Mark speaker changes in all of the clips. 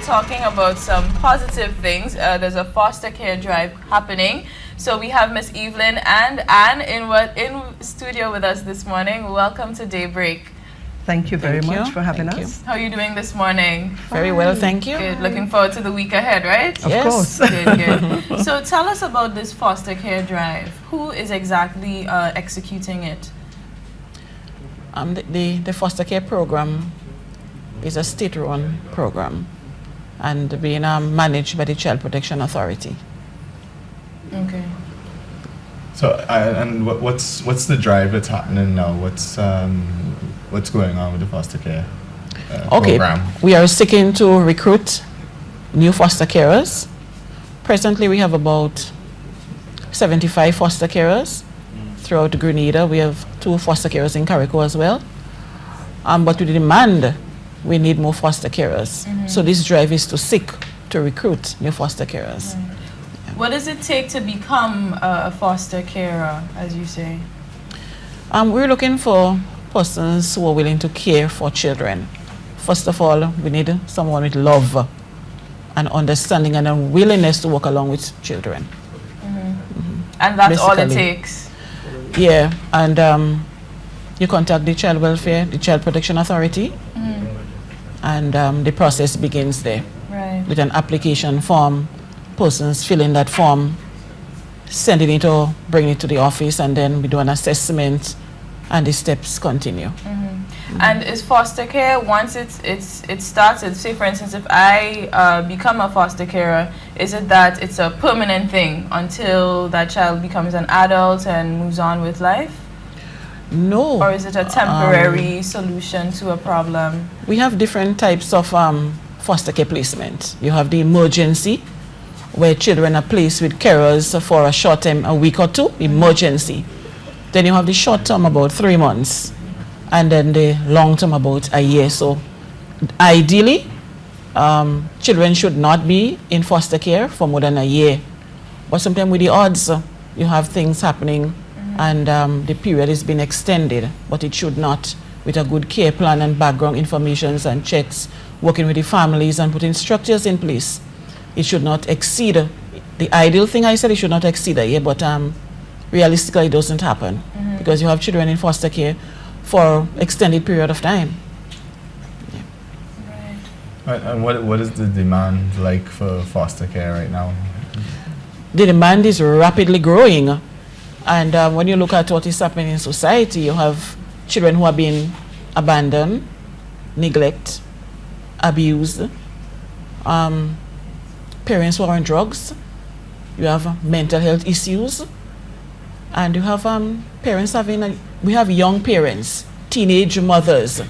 Speaker 1: talking about some positive things. There's a foster care drive happening. So we have Miss Evelyn and Anne in studio with us this morning. Welcome to Daybreak.
Speaker 2: Thank you very much for having us.
Speaker 1: How are you doing this morning?
Speaker 3: Very well, thank you.
Speaker 1: Good. Looking forward to the week ahead, right?
Speaker 2: Of course.
Speaker 1: Good. So tell us about this foster care drive. Who is exactly executing it?
Speaker 3: The foster care program is a state-run program and being managed by the Child Protection Authority.
Speaker 1: Okay.
Speaker 4: So, and what's the drive that's happening now? What's going on with the foster care program?
Speaker 3: We are seeking to recruit new foster carers. Presently, we have about 75 foster carers throughout Grenada. We have 2 foster carers in Carrico as well. But with the demand, we need more foster carers. So this drive is to seek to recruit new foster carers.
Speaker 1: What does it take to become a foster carer, as you say?
Speaker 3: We're looking for persons who are willing to care for children. First of all, we need someone with love and understanding and a willingness to work along with children.
Speaker 1: And that's all it takes?
Speaker 3: Yeah, and you contact the Child Welfare, the Child Protection Authority, and the process begins there.
Speaker 1: Right.
Speaker 3: With an application form, persons fill in that form, sending it or bringing it to the office, and then we do an assessment and the steps continue.
Speaker 1: And is foster care, once it starts, say for instance, if I become a foster carer, is it that it's a permanent thing until that child becomes an adult and moves on with life?
Speaker 3: No.
Speaker 1: Or is it a temporary solution to a problem?
Speaker 3: We have different types of foster care placement. You have the emergency, where children are placed with carers for a short time, a week or 2, emergency. Then you have the short term, about 3 months, and then the long term, about a year. So ideally, children should not be in foster care for more than a year. But sometimes with the odds, you have things happening and the period has been extended, but it should not, with a good care plan and background information and checks, working with the families and putting structures in place. It should not exceed, the ideal thing I said, it should not exceed a year, but realistically it doesn't happen because you have children in foster care for extended period of time.
Speaker 4: Right. And what is the demand like for foster care right now?
Speaker 3: The demand is rapidly growing, and when you look at what is happening in society, you have children who are being abandoned, neglect, abused, parents who are on drugs, you have mental health issues, and you have parents we have young parents, teenage mothers,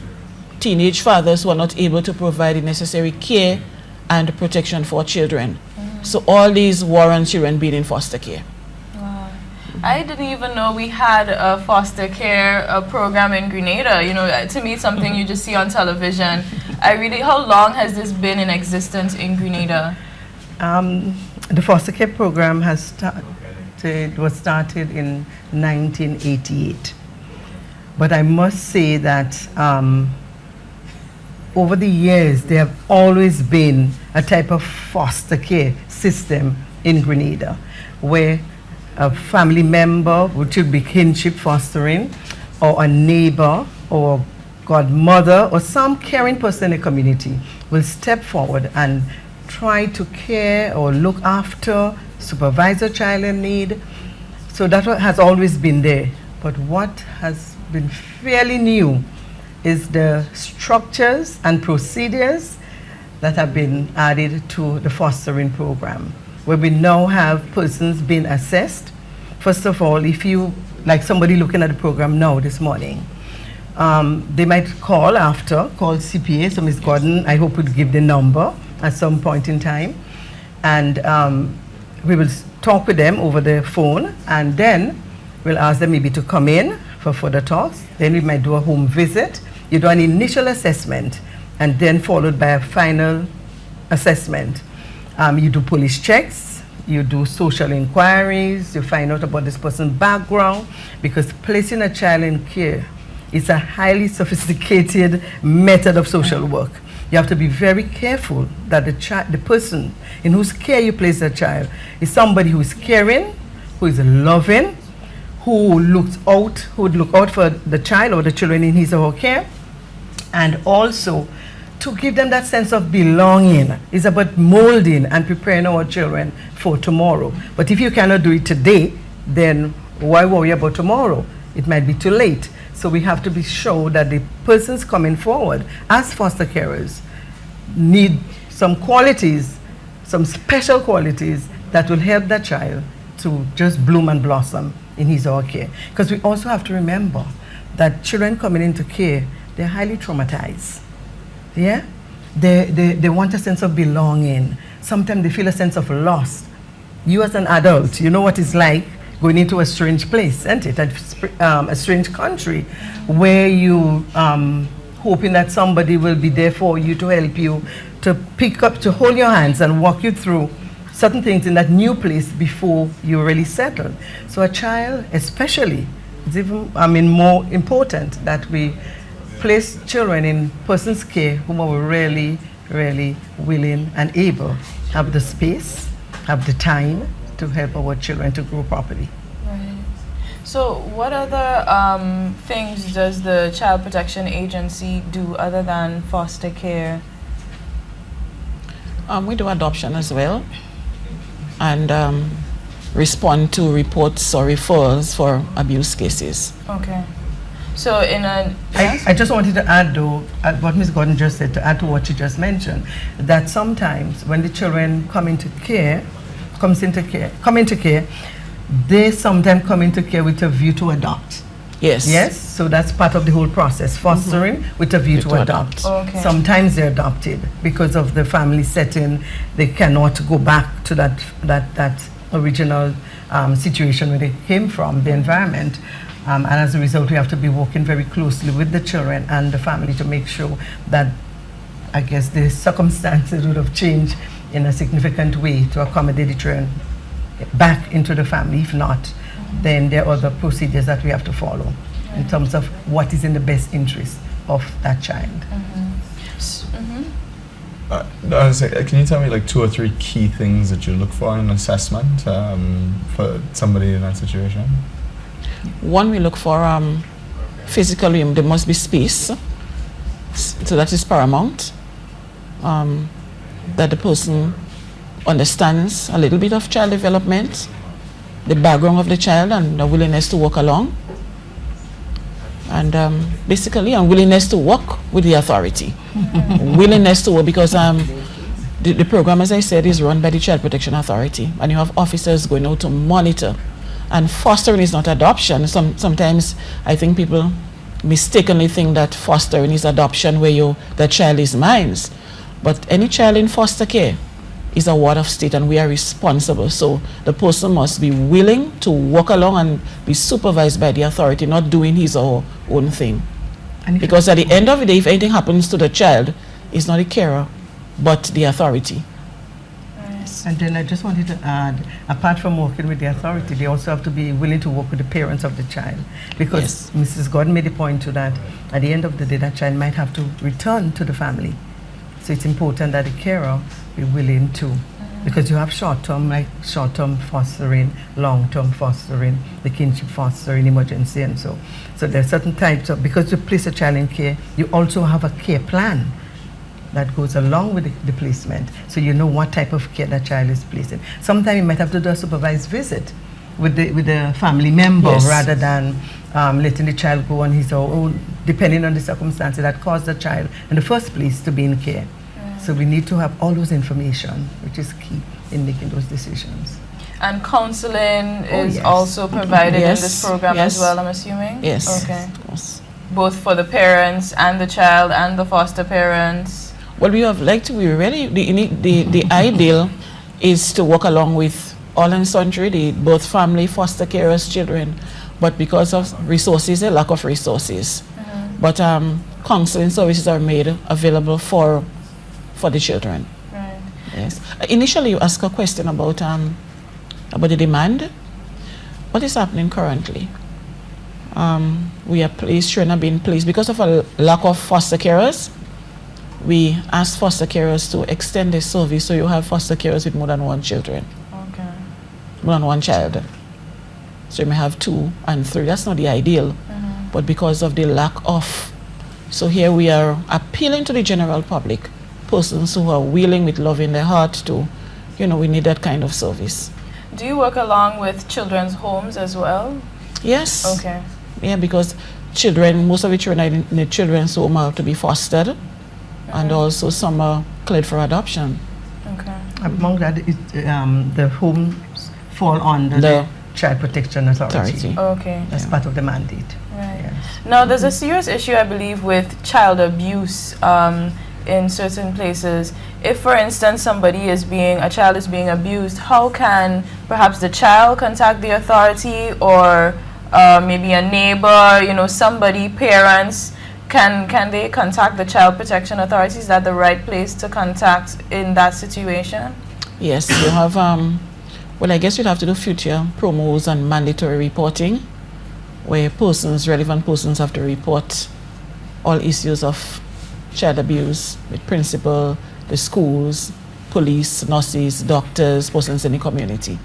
Speaker 3: teenage fathers who are not able to provide the necessary care and protection for children. So all these warrant children being in foster care.
Speaker 1: Wow. I didn't even know we had a foster care program in Grenada. You know, to me, it's something you just see on television. How long has this been in existence in Grenada?
Speaker 2: The foster care program was started in 1988. But I must say that over the years, there have always been a type of foster care system in Grenada where a family member, which would be kinship fostering, or a neighbor, or godmother, or some caring person in the community will step forward and try to care or look after, supervise a child in need. So that has always been there. But what has been fairly new is the structures and procedures that have been added to the fostering program, where we now have persons being assessed. First of all, if you, like somebody looking at the program now this morning, they might call CPA, so Ms. Gordon, I hope would give the number at some point in time, and we will talk with them over the phone, and then we'll ask them maybe to come in for further talks. Then we might do a home visit. You do an initial assessment, and then followed by a final assessment. You do police checks, you do social inquiries, you find out about this person's background, because placing a child in care is a highly sophisticated method of social work. you have to be very careful that the person in whose care you place the child is somebody who is caring, who is loving, who would look out for the child or the children in his or her care, and also to give them that sense of belonging. It's about molding and preparing our children for tomorrow. But if you cannot do it today, then why worry about tomorrow? It might be too late. So we have to be sure that the persons coming forward as foster carers need some qualities, some special qualities that will help that child to just bloom and blossom in his or her care. Because we also have to remember that children coming into care, they're highly traumatized. Yeah? They want a sense of belonging. Sometimes they feel a sense of loss. You as an adult, you know what it's like going into a strange place, isn't it? A strange country where you hoping that somebody will be there for you to help you, to pick up, to hold your hands and walk you through certain things in that new place before you really settle. So a child, especially, it's even, more important that we place children in persons' care who are really, really willing and able, have the space, have the time to help our children to grow properly.
Speaker 1: Right. So what other things does the Child Protection Agency do other than foster care?
Speaker 3: We do adoption as well, and respond to reports or referrals for abuse cases.
Speaker 1: Okay. So in a... Yes?
Speaker 2: I just wanted to add, though, what Ms. Gordon just said, to add to what she just mentioned, that sometimes when the children come into care, they sometimes come into care with a view to adopt.
Speaker 3: Yes.
Speaker 2: Yes, so that's part of the whole process, fostering with a view to adopt.
Speaker 1: Okay.
Speaker 2: Sometimes they're adopted because of the family setting. They cannot go back to that original situation where they came from, the environment. And as a result, we have to be working very closely with the children and the family to make sure that, I guess, the circumstances would have changed in a significant way to accommodate the children back into the family. If not, then there are other procedures that we have to follow in terms of what is in the best interest of that child.
Speaker 4: I was saying, can you tell me like 2 or 3 key things that you look for in an assessment for somebody in that situation?
Speaker 3: One, we look for physically, there must be space, so that is paramount. That the person understands a little bit of child development, the background of the child, and the willingness to walk along, and basically a willingness to work with the authority. Willingness to work, because the program, as I said, is run by the Child Protection Authority, and you have officers going out to monitor. And fostering is not adoption. Sometimes I think people mistakenly think that fostering is adoption, where the child is mine. But any child in foster care is a ward of state, and we are responsible. So the person must be willing to walk along and be supervised by the authority, not doing his or her own thing. Because at the end of the day, if anything happens to the child, it's not the carer, but the authority.
Speaker 2: And then I just wanted to add, apart from working with the authority, they also have to be willing to work with the parents of the child. Because Mrs. Gordon made a point to that, at the end of the day, that child might have to return to the family. So it's important that the carer be willing to, because you have short-term fostering, long-term fostering, the kinship fostering, emergency, and so. So there are certain types of, because you place a child in care, you also have a care plan that goes along with the placement, so you know what type of care that child is placed in. Sometimes you might have to do a supervised visit with the family member, rather than letting the child go on his own, depending on the circumstances that caused the child in the first place to be in care. So we need to have all those information, which is key in making those decisions.
Speaker 1: And counseling is also provided in this program as well, I'm assuming?
Speaker 3: Yes.
Speaker 1: Okay.
Speaker 3: Of course.
Speaker 1: Both for the parents and the child and the foster parents.
Speaker 3: Well, we have the ideal is to work along with all and sundry, both family, foster carers, children, but because of resources, a lack of resources. But counseling services are made available for the children.
Speaker 1: Right.
Speaker 3: Yes. Initially, you asked a question about the demand. What is happening currently? We are placed, children are being placed because of a lack of foster carers. we ask foster carers to extend their service so you have foster carers with more than one children,
Speaker 1: Okay.
Speaker 3: more than one child. So you may have 2 and 3. That's not the ideal, but because of the lack of. So here we are appealing to the general public, persons who are willing with love in their heart to, we need that kind of service.
Speaker 1: Do you work along with children's homes as well?
Speaker 3: Yes.
Speaker 1: Okay.
Speaker 3: Yeah, because most of the children in the children's home are to be fostered, and also some are cleared for adoption.
Speaker 1: Okay.
Speaker 2: Among that, the homes fall under the Child Protection Authority.
Speaker 1: Okay.
Speaker 2: That's part of the mandate.
Speaker 1: Right.
Speaker 2: Yes.
Speaker 1: Now, there's a serious issue, I believe, with child abuse in certain places. If, for instance, a child is being abused, how can perhaps the child contact the authority, or maybe a neighbor, somebody, parents? Can they contact the Child Protection Authority? Is that the right place to contact in that situation?
Speaker 3: Yes, you have, well, I guess you'll have to do future promos and mandatory reporting, where relevant persons have to report all issues of child abuse with principal, the schools, police, nurses, doctors, persons in the community.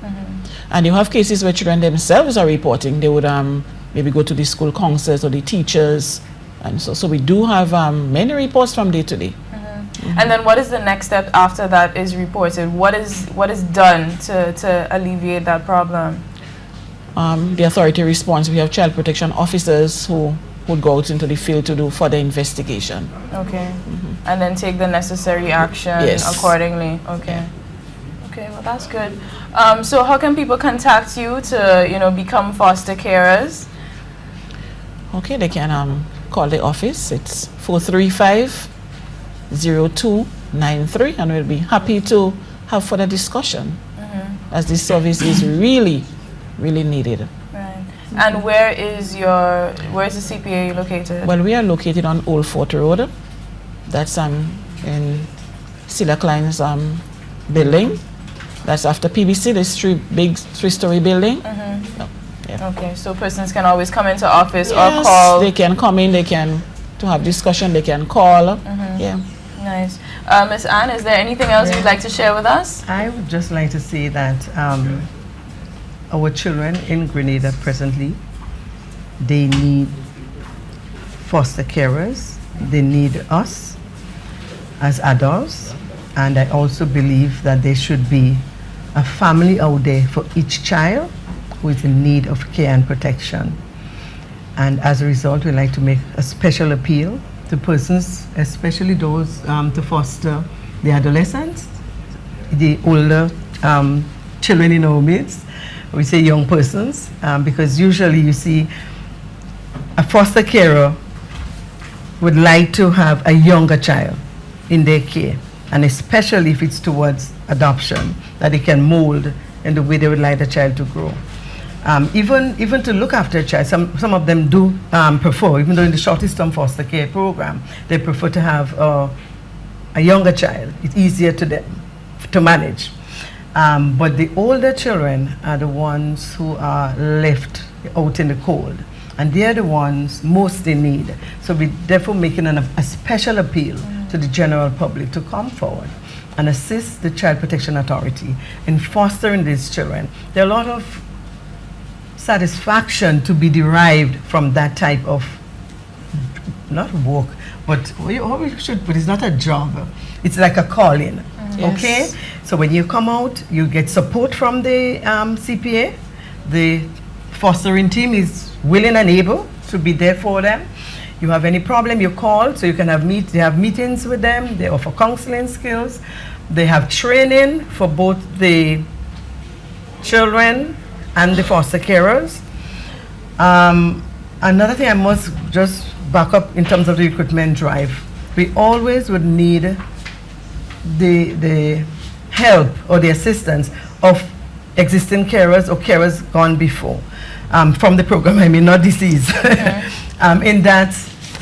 Speaker 3: And you have cases where children themselves are reporting. They would maybe go to the school counselors or the teachers. And so we do have many reports from day to day.
Speaker 1: And then what is the next step after that is reported? What is done to alleviate that problem?
Speaker 3: The authority responds. We have child protection officers who would go out into the field to do further investigation.
Speaker 1: Okay. And then take the necessary action accordingly. Okay. Okay, well, that's good. So how can people contact you to, become foster carers?
Speaker 3: Okay, they can call the office. It's 435-0293, and we'll be happy to have further discussion, as this service is really, really needed.
Speaker 1: Right. And where is the CPA located?
Speaker 3: Well, we are located on Old Fort Road. That's in Silla Klein's building. That's after PBC, this big 3-story building. Yeah.
Speaker 1: Okay, so persons can always come into office or
Speaker 3: Yes,
Speaker 1: call.
Speaker 3: they can come in, to have discussion, they can call. Yeah.
Speaker 1: Nice. Ms. Anne, is there anything else you'd like to share with us?
Speaker 2: I would just like to say that our children in Grenada presently, they need foster carers. They need us as adults. And I also believe that there should be a family out there for each child who is in need of care and protection. And as a result, we'd like to make a special appeal to persons, especially those to foster the adolescents, the older children in our midst. We say young persons, because usually you see a foster carer would like to have a younger child in their care, and especially if it's towards adoption, that they can mold in the way they would like the child to grow. Even to look after a child, some of them do prefer, even though in the shortest term foster care program, they prefer to have a younger child. It's easier to them to manage. But the older children are the ones who are left out in the cold, and they're the ones most in need. So we're therefore making a special appeal to the general public to come forward and assist the Child Protection Authority in fostering these children. There are a lot of satisfaction to be derived from that type of, not work, but it's not a job. It's like a calling.
Speaker 3: Yes.
Speaker 2: Okay? So when you come out, you get support from the CPA. The fostering team is willing and able to be there for them. You have any problem, you call, so you can they have meetings with them. They offer counseling skills. They have training for both the children and the foster carers. Another thing I must just back up in terms of the recruitment drive. We always would need the help or the assistance of existing carers or carers gone before. From the program, I mean, not deceased.
Speaker 1: Okay.
Speaker 2: In that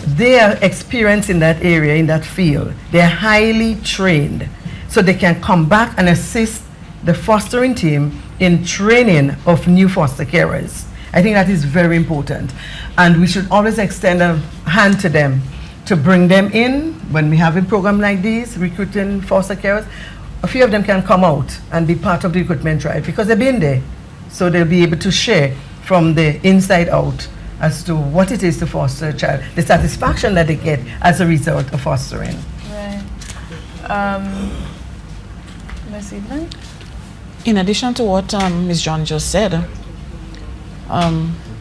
Speaker 2: they are experienced in that area, in that field. They're highly trained, so they can come back and assist the fostering team in training of new foster carers. I think that is very important, and we should always extend a hand to them to bring them in when we have a program like this, recruiting foster carers. A few of them can come out and be part of the recruitment drive because they've been there. So they'll be able to share from the inside out as to what it is to foster a child, the satisfaction that they get as a result of fostering.
Speaker 1: Right. Ms. Evelyn?
Speaker 3: In addition to what Ms. John just said,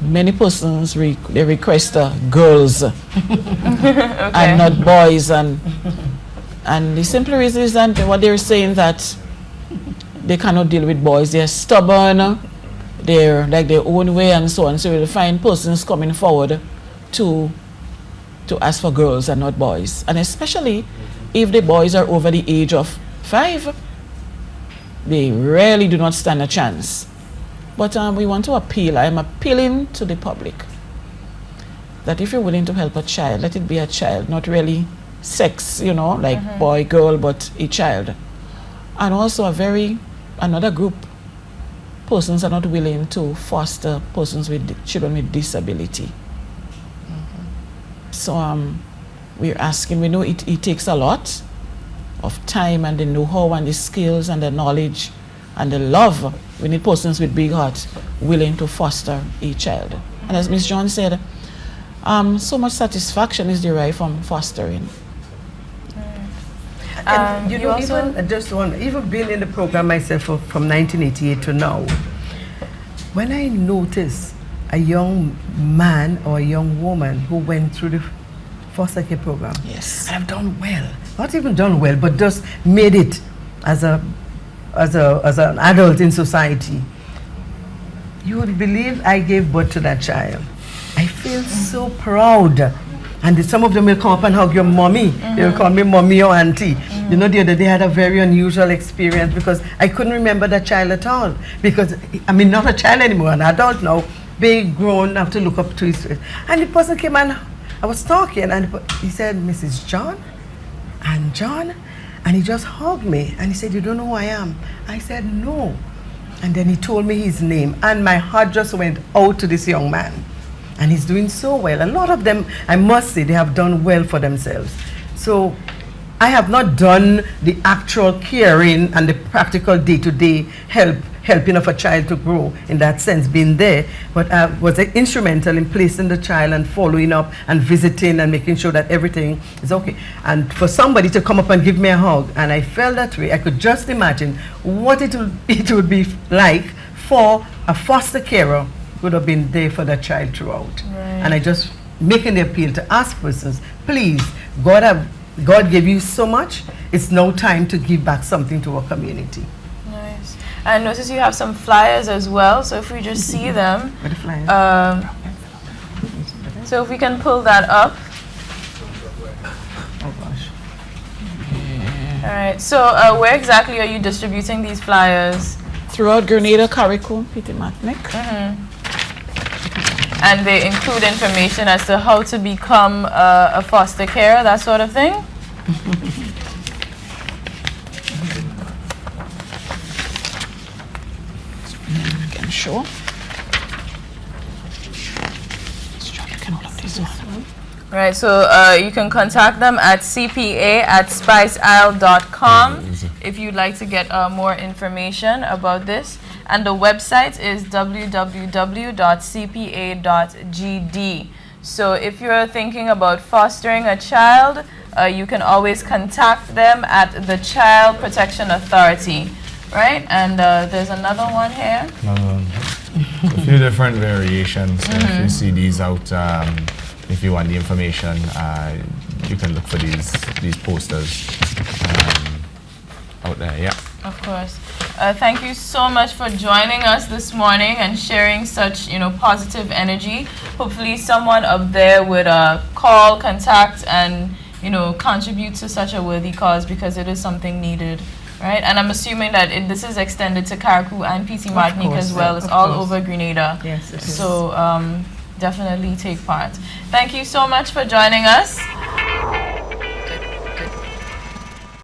Speaker 3: many persons they request girls and not boys, and the simple reason is that what they're saying that they cannot deal with boys. They're stubborn, they're like their own way and so on. So you'll find persons coming forward to ask for girls and not boys, and especially if the boys are over the age of 5, they really do not stand a chance. But we want to appeal. I am appealing to the public that if you're willing to help a child, let it be a child, not really sex, like boy, girl, but a child. And also another group, persons are not willing to foster persons with children with disability. So we're asking, we know it takes a lot of time and the know-how and the skills and the knowledge and the love. We need persons with big hearts willing to foster a child. And as Ms. John said, so much satisfaction is derived from fostering.
Speaker 2: And even being in the program myself from 1988 to now, when I notice a young man or a young woman who went through the foster care program,
Speaker 3: yes,
Speaker 2: and have done well, not even done well, but just made it as an adult in society, you would believe I gave birth to that child. I feel so proud. And some of them will come up and hug your mommy. They will call me mommy or auntie. The other day I had a very unusual experience because I couldn't remember that child at all. Because, not a child anymore, an adult now, big, grown, I have to look up to his face. And the person came and I was talking and he said, Mrs. John? And John? And he just hugged me and he said, you don't know who I am? I said, no. And then he told me his name and my heart just went out to this young man. And he's doing so well. A lot of them, I must say, they have done well for themselves. So I have not done the actual caring and the practical day-to-day helping of a child to grow in that sense, being there, but I was instrumental in placing the child and following up and visiting and making sure that everything is okay. And for somebody to come up and give me a hug, and I felt that way, I could just imagine what it would be like for a foster carer would have been there for that child throughout.
Speaker 1: Right.
Speaker 2: And I just making the appeal to ask persons, please, God gave you so much, it's now time to give back something to our community.
Speaker 1: Nice. I notice you have some flyers as well, so if we just see them.
Speaker 2: What are the flyers?
Speaker 1: So if we can pull that up.
Speaker 2: Oh gosh.
Speaker 1: All right, so where exactly are you distributing these flyers?
Speaker 3: Throughout Grenada, Carriacou, Peter Matnick.
Speaker 1: And they include information as to how to become a foster carer, that sort of thing?
Speaker 3: Can show.
Speaker 1: Right, so you can contact them at cpa@spiceisle.com if you'd like to get more information about this. And the website is www.cpa.gd. So if you're thinking about fostering a child, you can always contact them at the Child Protection Authority, right? And there's another one here.
Speaker 4: A few different variations. So if you see these out, if you want the information, you can look for these posters out there. Yeah.
Speaker 1: Of course. Thank you so much for joining us this morning and sharing such, positive energy. Hopefully someone up there would call, contact, and, contribute to such a worthy cause because it is something needed, right? And I'm assuming that this is extended to Carriacou and PT Martinique as well. It's all over Grenada.
Speaker 2: Yes, it is.
Speaker 1: So definitely take part. Thank you so much for joining us.